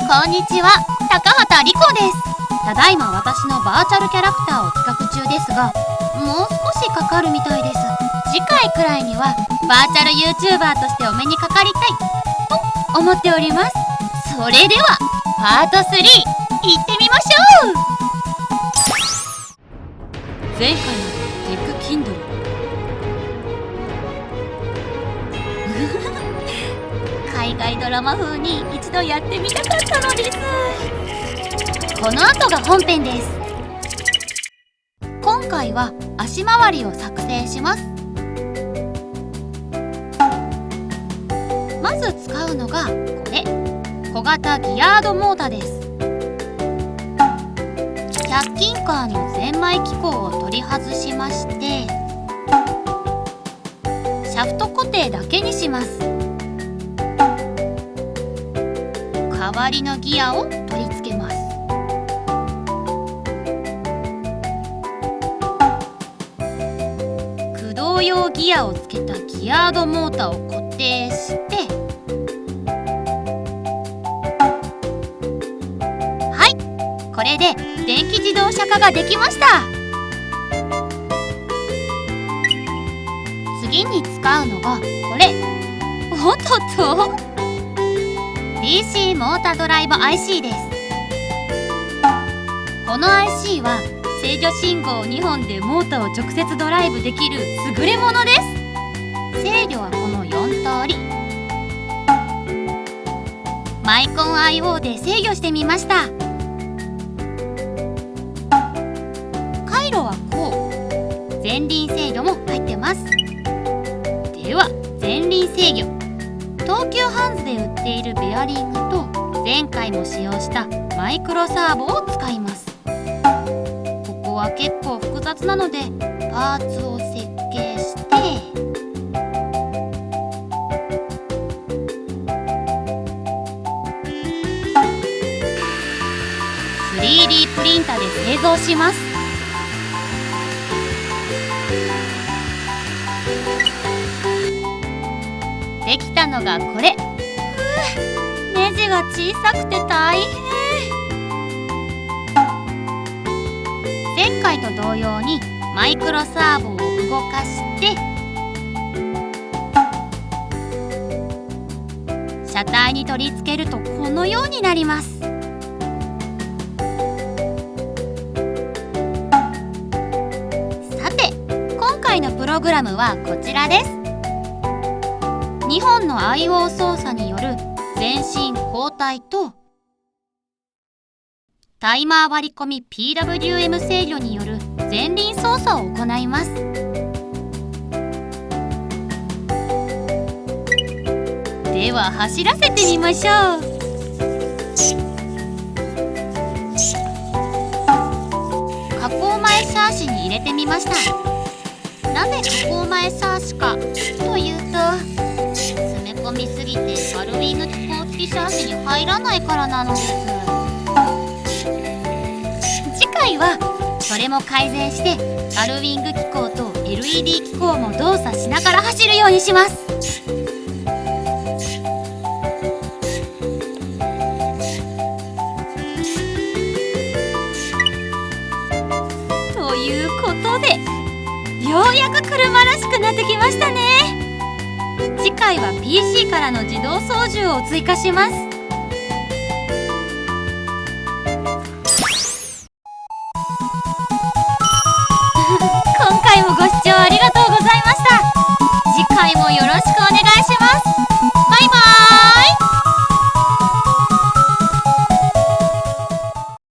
こんにちは、高畑理子です。ただいま私のバーチャルキャラクターを企画中ですが、もう少しかかるみたいです。次回くらいにはバーチャル YouTuber としてお目にかかりたいと思っております。それではパート3いってみましょう。前回のテックキンドル海外ドラマ風に一度やってみたかったのです。この後が本編です。今回は足回りを作成します。まず使うのがこれ、小型ギアードモーターです。100均カーのゼンマイ機構を取り外しまして、シャフト固定だけにします。代わりのギアを取り付けます。駆動用ギアをつけたギアードモーターを固定して、はい、これで電気自動車化ができました。次に使うのがこれ、おっとっとDC モータードライブ IC です。この IC は制御信号2本でモーターを直接ドライブできる優れものです。制御はこの4通り。マイコン IO で制御してみました。回路はこう。前輪制御も入ってます。では前輪制御、東急ハンズで売っているベアリングと前回も使用したマイクロサーボを使います。ここは結構複雑なのでパーツを設計して、3D プリンターで製造します。できたのがこれ。ネジが小さくて大変。前回と同様にマイクロサーボを動かして車体に取り付けるとこのようになります。さて、今回のプログラムはこちらです。2本の IO 操作による前進後退とタイマー割り込み PWM 制御による前輪操作を行います。では走らせてみましょう。加工前シャーシに入れてみました。なぜ加工前シャーシかというと、詰め込みすぎてガルウィング機構付きシャーシに入らないからなのです。次回はそれも改善してガルウィング機構と LED 機構も動作しながら走るようにします。ということで、ようやく車らしくなってきましたね。次回は PC からの自動操縦を追加します。今回もご視聴ありがとうございました。次回もよろしくお願いします。